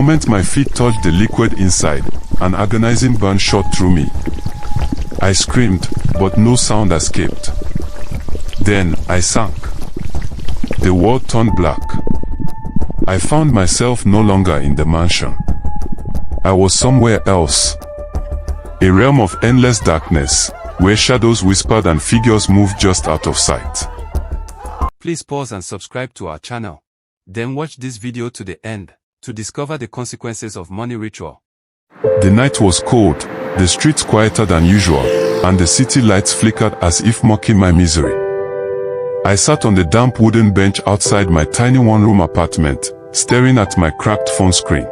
The moment my feet touched the liquid inside, an agonizing burn shot through me. I screamed, but no sound escaped. Then, I sank. The world turned black. I found myself no longer in the mansion. I was somewhere else. A realm of endless darkness, where shadows whispered and figures moved just out of sight. Please pause and subscribe to our channel. Then watch this video to the end, to discover the consequences of money ritual. The night was cold, the streets quieter than usual, and the city lights flickered as if mocking my misery. I sat on the damp wooden bench outside my tiny one-room apartment, staring at my cracked phone screen.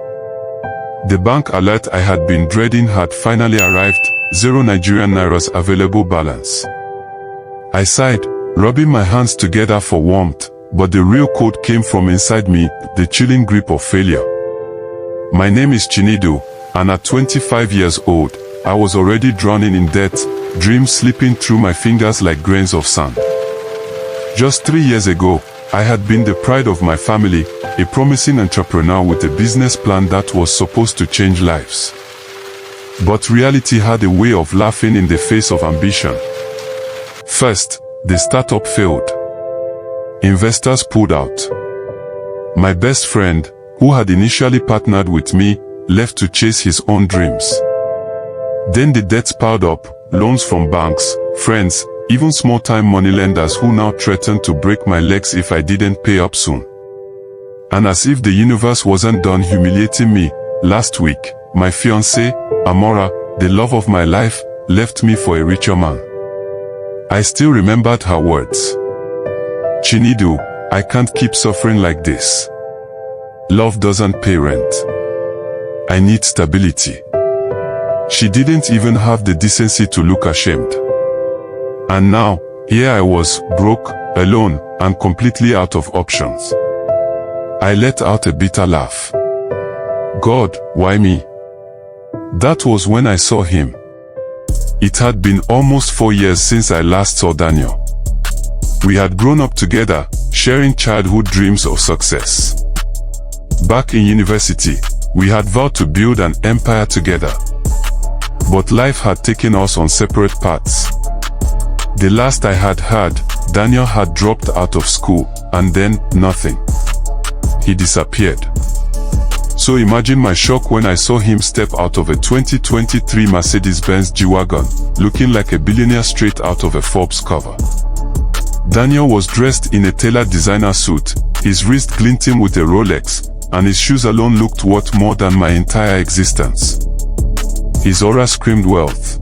The bank alert I had been dreading had finally arrived, 0 Nigerian Nairas available balance. I sighed, rubbing my hands together for warmth, but the real cold came from inside me, the chilling grip of failure. My name is Chinedu, and at 25 years old, I was already drowning in debt, dreams slipping through my fingers like grains of sand. Just 3 years ago, I had been the pride of my family, a promising entrepreneur with a business plan that was supposed to change lives. But reality had a way of laughing in the face of ambition. First, the startup failed. Investors pulled out. My best friend, who had initially partnered with me, left to chase his own dreams. Then the debts piled up, loans from banks, friends, even small-time moneylenders who now threatened to break my legs if I didn't pay up soon. And as if the universe wasn't done humiliating me, last week, my fiancée, Amora, the love of my life, left me for a richer man. I still remembered her words. Chinedu, I can't keep suffering like this. Love doesn't pay rent. I need stability. She didn't even have the decency to look ashamed. And now, here I was, broke, alone, and completely out of options. I let out a bitter laugh. God, why me? That was when I saw him. It had been almost 4 years since I last saw Daniel. We had grown up together, sharing childhood dreams of success. Back in university, we had vowed to build an empire together. But life had taken us on separate paths. The last I had heard, Daniel had dropped out of school, and then, nothing. He disappeared. So imagine my shock when I saw him step out of a 2023 Mercedes-Benz G-Wagon, looking like a billionaire straight out of a Forbes cover. Daniel was dressed in a tailored designer suit, his wrist glinting with a Rolex, and his shoes alone looked worth more than my entire existence. His aura screamed wealth.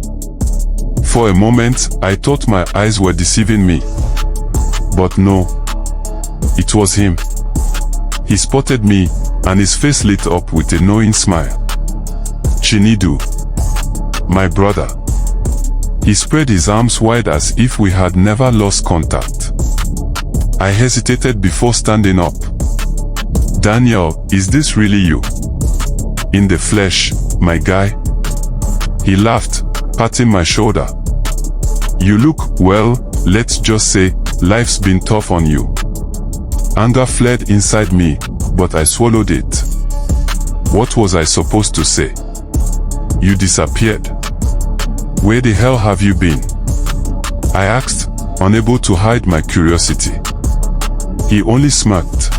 For a moment, I thought my eyes were deceiving me. But no. It was him. He spotted me, and his face lit up with a knowing smile. Chinedu. My brother. He spread his arms wide as if we had never lost contact. I hesitated before standing up. Daniel, is this really you? In the flesh, my guy? He laughed, patting my shoulder. You look, well, let's just say, life's been tough on you. Anger fled inside me, but I swallowed it. What was I supposed to say? You disappeared. Where the hell have you been? I asked, unable to hide my curiosity. He only smirked.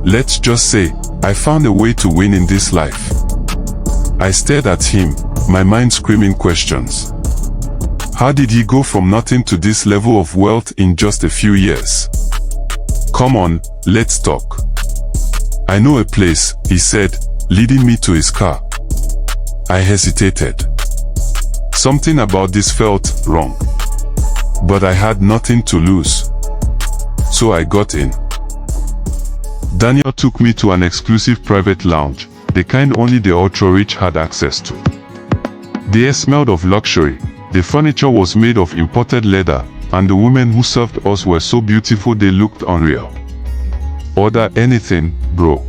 Let's just say, I found a way to win in this life. I stared at him, my mind screaming questions. How did he go from nothing to this level of wealth in just a few years? Come on, let's talk. I know a place, he said, leading me to his car. I hesitated. Something about this felt wrong. But I had nothing to lose. So I got in. Daniel took me to an exclusive private lounge, the kind only the ultra-rich had access to. The air smelled of luxury, the furniture was made of imported leather, and the women who served us were so beautiful they looked unreal. Order anything, bro.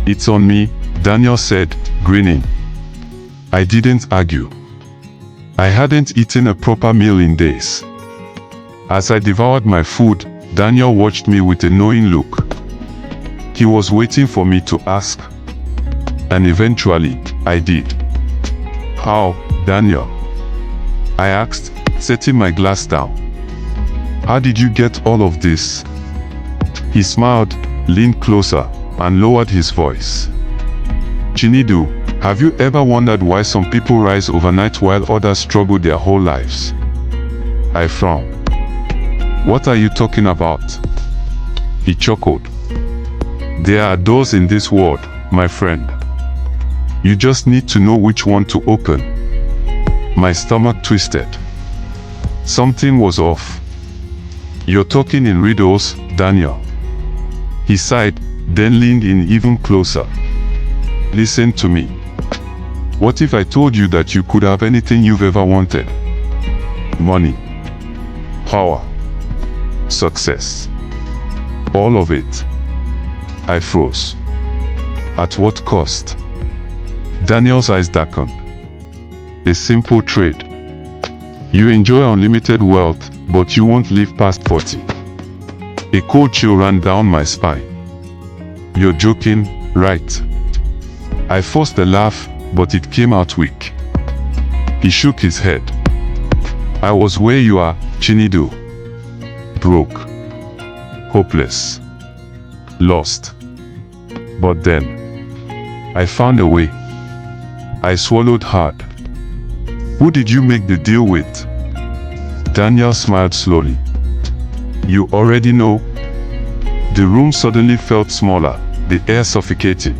It's on me, Daniel said, grinning. I didn't argue. I hadn't eaten a proper meal in days. As I devoured my food, Daniel watched me with a knowing look. He was waiting for me to ask, And eventually, I did. How, Daniel? I asked, setting my glass down. How did you get all of this? He smiled, leaned closer, and lowered his voice. Chinedu, have you ever wondered why some people rise overnight while others struggle their whole lives? I frowned. What are you talking about? He chuckled. There are doors in this world, my friend. You just need to know which one to open. My stomach twisted. Something was off. You're talking in riddles, Daniel. He sighed, then leaned in even closer. Listen to me. What if I told you that you could have anything you've ever wanted? Money, power, success. All of it. I froze. At what cost? Daniel's eyes darkened. A simple trade. You enjoy unlimited wealth, but you won't live past 40. A cold chill ran down my spine. You're joking, right? I forced a laugh, but it came out weak. He shook his head. I was where you are, Chinedu. Broke. Hopeless. Lost. But then, I found a way. I swallowed hard. Who did you make the deal with? Daniel smiled slowly. You already know. The room suddenly felt smaller, the air suffocating.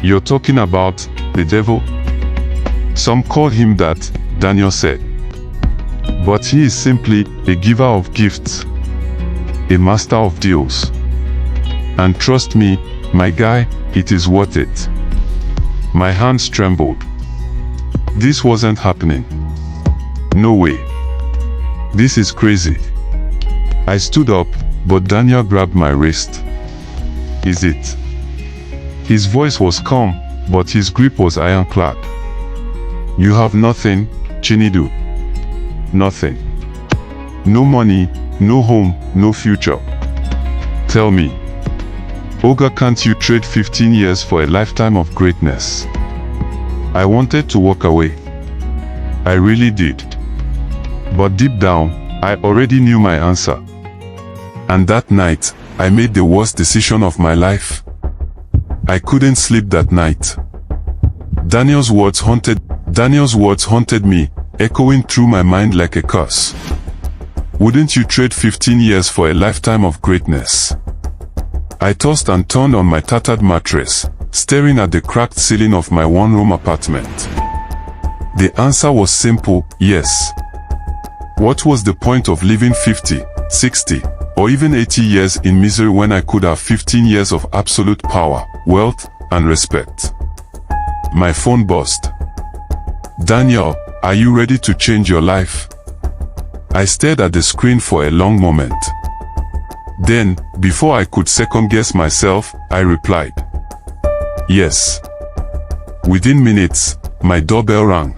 You're talking about the devil? Some call him that, Daniel said. But he is simply a giver of gifts, a master of deals. And trust me, my guy, it is worth it. My hands trembled. This wasn't happening. No way. This is crazy. I stood up, but Daniel grabbed my wrist. Is it? His voice was calm, but his grip was ironclad. You have nothing, Chinedu. Nothing. No money, no home, no future. Tell me, Oga, can't you trade 15 years for a lifetime of greatness? I wanted to walk away. I really did. But deep down, I already knew my answer. And that night, I made the worst decision of my life. I couldn't sleep that night. Daniel's words haunted me, echoing through my mind like a curse. Wouldn't you trade 15 years for a lifetime of greatness? I tossed and turned on my tattered mattress, staring at the cracked ceiling of my one-room apartment. The answer was simple, yes. What was the point of living 50, 60, or even 80 years in misery when I could have 15 years of absolute power, wealth, and respect? My phone buzzed. Daniel, are you ready to change your life? I stared at the screen for a long moment. Then, before I could second-guess myself, I replied, yes. Within minutes, my doorbell rang.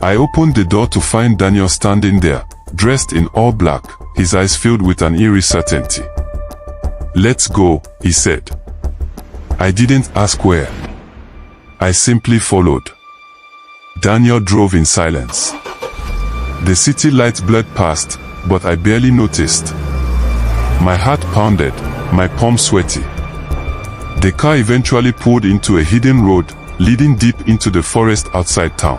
I opened the door to find Daniel standing there, dressed in all black, his eyes filled with an eerie certainty. Let's go, he said. I didn't ask where. I simply followed. Daniel drove in silence. The city lights blurred past, but I barely noticed. My heart pounded, my palms sweaty. The car eventually pulled into a hidden road, leading deep into the forest outside town.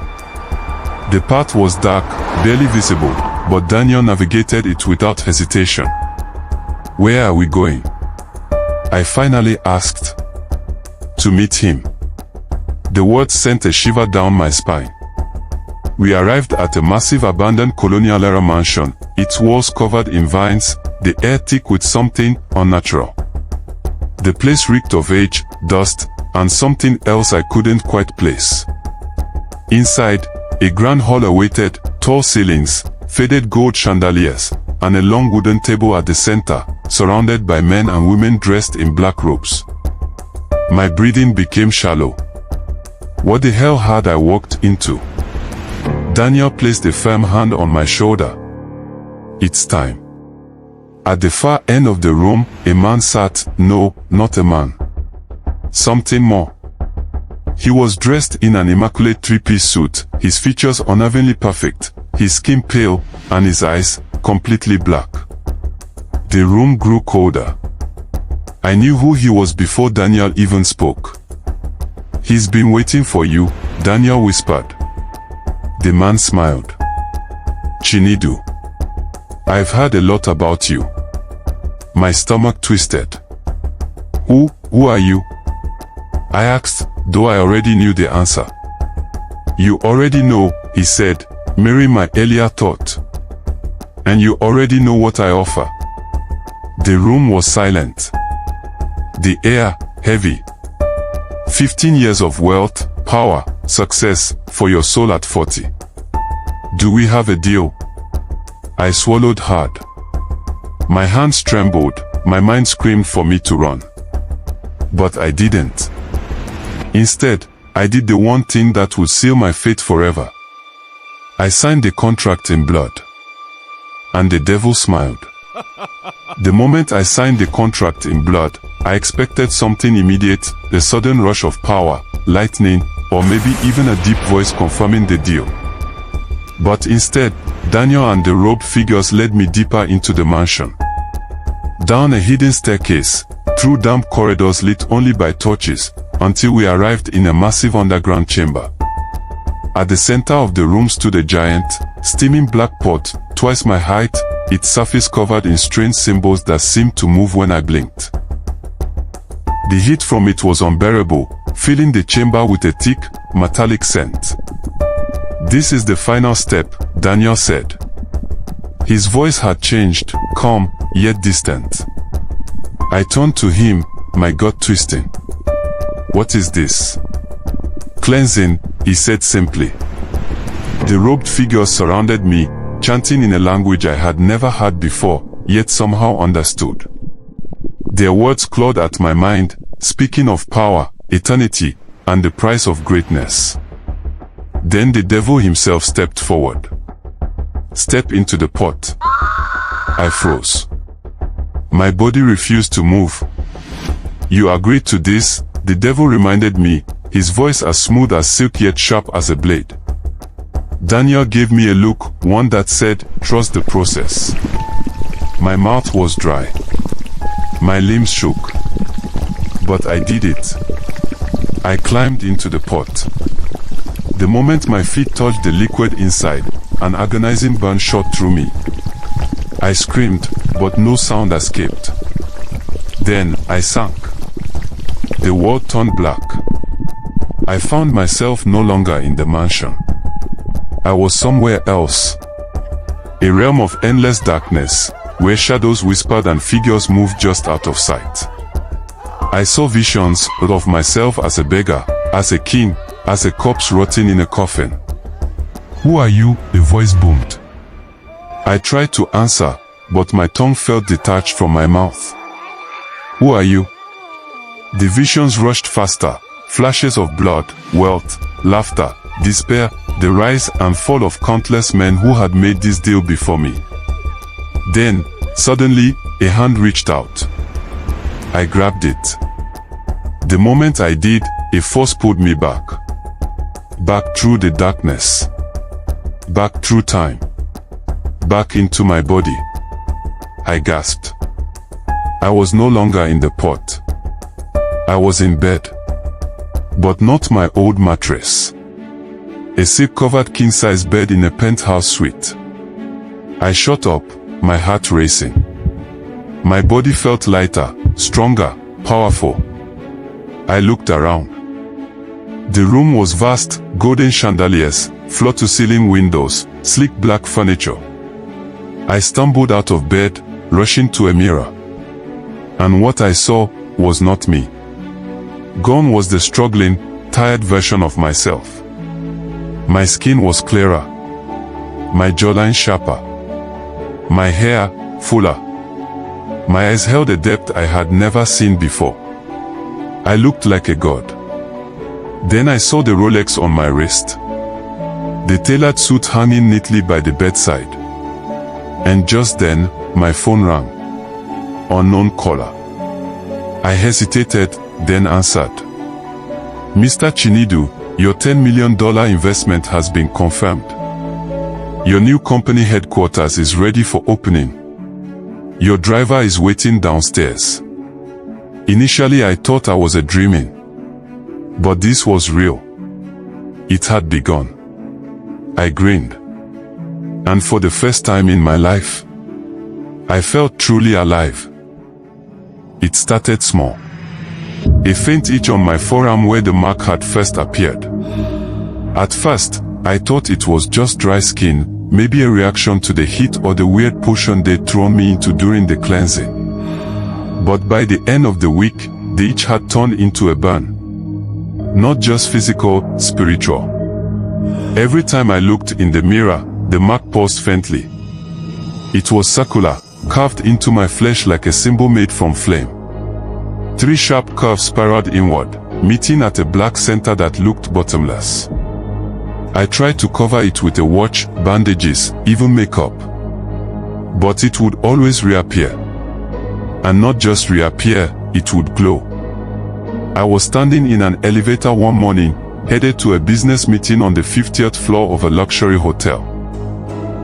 The path was dark, barely visible, but Daniel navigated it without hesitation. Where are we going? I finally asked. To meet him. The words sent a shiver down my spine. We arrived at a massive abandoned colonial-era mansion, its walls covered in vines, the air thick with something unnatural. The place reeked of age, dust, and something else I couldn't quite place. Inside, a grand hall awaited, tall ceilings, faded gold chandeliers, and a long wooden table at the center, surrounded by men and women dressed in black robes. My breathing became shallow. What the hell had I walked into? Daniel placed a firm hand on my shoulder. It's time. At the far end of the room, a man sat. No, not a man. Something more. He was dressed in an immaculate three-piece suit, his features unevenly perfect, his skin pale, and his eyes completely black. The room grew colder. I knew who he was before Daniel even spoke. "He's been waiting for you," Daniel whispered. The man smiled. "Chinedu, I've heard a lot about you." My stomach twisted. Who are you?" I asked, though I already knew the answer. "You already know," he said, mirroring my earlier thought. "And you already know what I offer." The room was silent. The air, heavy. 15 years of wealth, power, success, for your soul at 40. "Do we have a deal?" I swallowed hard. My hands trembled, my mind screamed for me to run. But I didn't. Instead, I did the one thing that would seal my fate forever. I signed the contract in blood. And the devil smiled. The moment I signed the contract in blood, I expected something immediate, a sudden rush of power, lightning, or maybe even a deep voice confirming the deal. But instead, Daniel and the robed figures led me deeper into the mansion. Down a hidden staircase, through damp corridors lit only by torches, until we arrived in a massive underground chamber. At the center of the room stood a giant, steaming black pot, twice my height, its surface covered in strange symbols that seemed to move when I blinked. The heat from it was unbearable, filling the chamber with a thick, metallic scent. "This is the final step," Daniel said. His voice had changed, calm, yet distant. I turned to him, my gut twisting. "What is this?" "Cleansing," he said simply. The robed figures surrounded me, chanting in a language I had never heard before, yet somehow understood. Their words clawed at my mind, speaking of power, eternity, and the price of greatness. Then the devil himself stepped forward. "Step into the pot." I froze. My body refused to move. "You agreed to this," the devil reminded me, his voice as smooth as silk yet sharp as a blade. Daniel gave me a look, one that said, "Trust the process." My mouth was dry. My limbs shook. But I did it. I climbed into the pot. The moment my feet touched the liquid inside, an agonizing burn shot through me. I screamed, but no sound escaped. Then, I sank. The world turned black. I found myself no longer in the mansion. I was somewhere else. A realm of endless darkness, where shadows whispered and figures moved just out of sight. I saw visions of myself as a beggar, as a king, as a corpse rotting in a coffin. "Who are you?" a voice boomed. I tried to answer, but my tongue felt detached from my mouth. "Who are you?" The visions rushed faster, flashes of blood, wealth, laughter, despair, the rise and fall of countless men who had made this deal before me. Then, suddenly, a hand reached out. I grabbed it. The moment I did, a force pulled me back. Back through the darkness. Back through time. Back into my body. I gasped. I was no longer in the pot. I was in bed. But not my old mattress. A silk-covered king-size bed in a penthouse suite. I shot up, my heart racing. My body felt lighter, stronger, powerful. I looked around. The room was vast, golden chandeliers, floor-to-ceiling windows, sleek black furniture. I stumbled out of bed, rushing to a mirror. And what I saw was not me. Gone was the struggling, tired version of myself. My skin was clearer. My jawline sharper. My hair fuller. My eyes held a depth I had never seen before. I looked like a god. Then I saw the Rolex on my wrist. The tailored suit hanging neatly by the bedside. And just then, my phone rang. Unknown caller. I hesitated, then answered. Mr. Chinedu, your $10 million investment has been confirmed. Your new company headquarters is ready for opening. Your driver is waiting downstairs. Initially I thought I was dreaming. But this was real. It had begun. I grinned. And for the first time in my life, I felt truly alive. It started small. A faint itch on my forearm where the mark had first appeared. At first, I thought it was just dry skin, maybe a reaction to the heat or the weird potion they'd thrown me into during the cleansing. But by the end of the week, the itch had turned into a burn. Not just physical, spiritual. Every time I looked in the mirror, the mark paused faintly. It was circular, carved into my flesh like a symbol made from flame. 3 sharp curves spiraled inward, meeting at a black center that looked bottomless. I tried to cover it with a watch, bandages, even makeup. But it would always reappear. And not just reappear, it would glow. I was standing in an elevator one morning, headed to a business meeting on the 50th floor of a luxury hotel.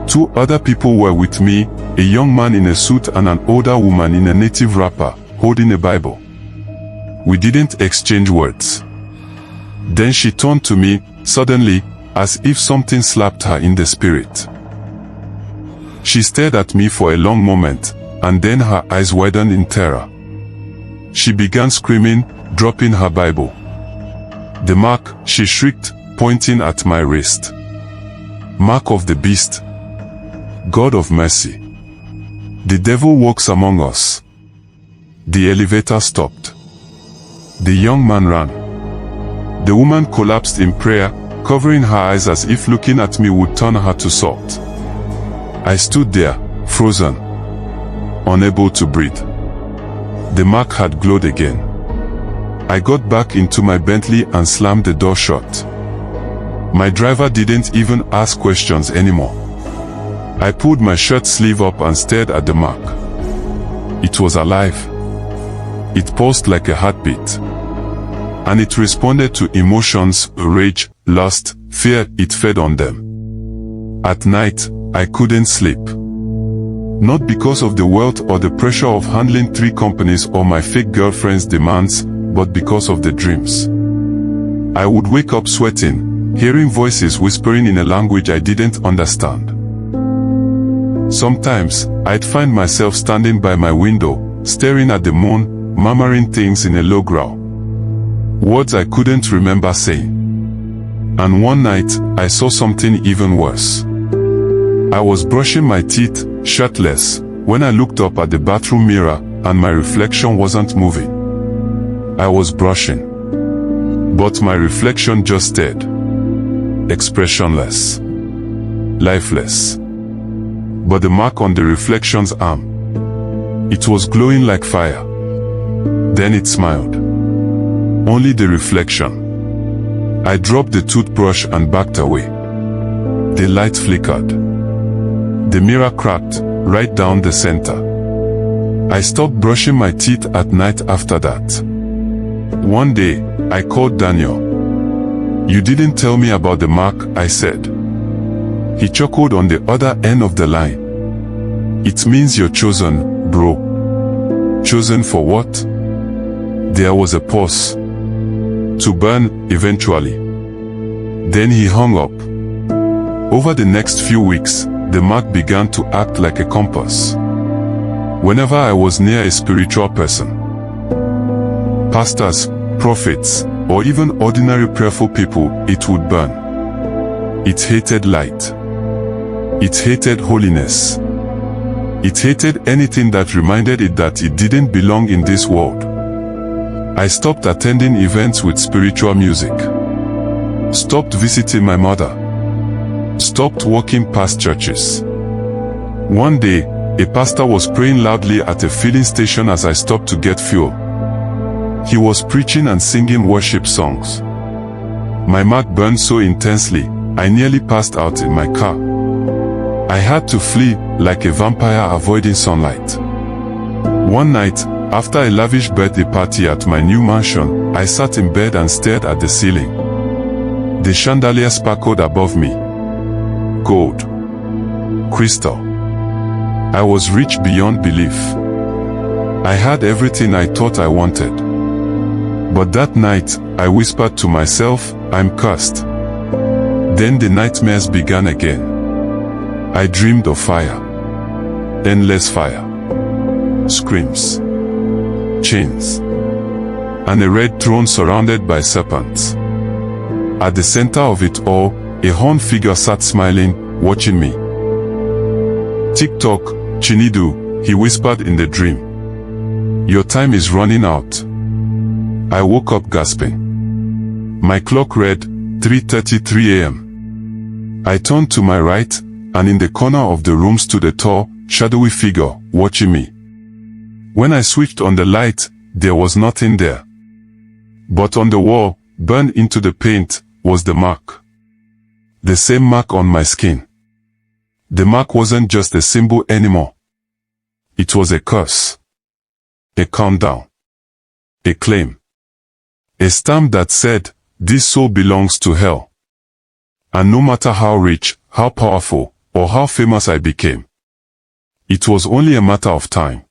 2 other people were with me, a young man in a suit and an older woman in a native wrapper, holding a Bible. We didn't exchange words. Then she turned to me, suddenly, as if something slapped her in the spirit. She stared at me for a long moment, and then her eyes widened in terror. She began screaming, dropping her Bible. "The mark," she shrieked, pointing at my wrist. "Mark of the beast. God of mercy. The devil walks among us." The elevator stopped. The young man ran. The woman collapsed in prayer, covering her eyes as if looking at me would turn her to salt. I stood there, frozen, unable to breathe. The mark had glowed again. I got back into my Bentley and slammed the door shut. My driver didn't even ask questions anymore. I pulled my shirt sleeve up and stared at the mark. It was alive. It pulsed like a heartbeat. And it responded to emotions, rage, lust, fear. It fed on them. At night, I couldn't sleep. Not because of the wealth or the pressure of handling 3 companies or my fake girlfriend's demands, but because of the dreams. I would wake up sweating, hearing voices whispering in a language I didn't understand. Sometimes, I'd find myself standing by my window, staring at the moon, murmuring things in a low growl. Words I couldn't remember saying. And one night, I saw something even worse. I was brushing my teeth, shirtless, when I looked up at the bathroom mirror, and my reflection wasn't moving. I was brushing. But my reflection just stared. Expressionless. Lifeless. But the mark on the reflection's arm, it was glowing like fire. Then it smiled. Only the reflection. I dropped the toothbrush and backed away. The light flickered. The mirror cracked, right down the center. I stopped brushing my teeth at night after that. One day, I called Daniel. "You didn't tell me about the mark," I said. He chuckled on the other end of the line. "It means you're chosen, bro." "Chosen for what?" There was a pause. "To burn, eventually." Then he hung up. Over the next few weeks, the mark began to act like a compass. Whenever I was near a spiritual person, pastors, prophets, or even ordinary prayerful people, it would burn. It hated light. It hated holiness. It hated anything that reminded it that it didn't belong in this world. I stopped attending events with spiritual music. Stopped visiting my mother. Stopped walking past churches. One day, a pastor was praying loudly at a filling station as I stopped to get fuel. He was preaching and singing worship songs. My mark burned so intensely, I nearly passed out in my car. I had to flee, like a vampire avoiding sunlight. One night, After a lavish birthday party at my new mansion, I sat in bed and stared at the ceiling. The chandelier sparkled above me. Gold. Crystal. I was rich beyond belief. I had everything I thought I wanted. But that night, I whispered to myself, I'm cursed. Then the nightmares began again. I dreamed of fire. Endless fire. Screams. Chains. And a red throne surrounded by serpents. At the center of it all, a horned figure sat smiling, watching me. Tick-tock, Chinedu, he whispered in the dream. Your time is running out. I woke up gasping. My clock read 3:33 a.m. I turned to my right, and in the corner of the room stood a tall, shadowy figure, watching me. When I switched on the light, there was nothing there. But on the wall, burned into the paint, was the mark. The same mark on my skin. The mark wasn't just a symbol anymore. It was a curse. A countdown. A claim. A stamp that said, this soul belongs to hell. And no matter how rich, how powerful, or how famous I became, it was only a matter of time.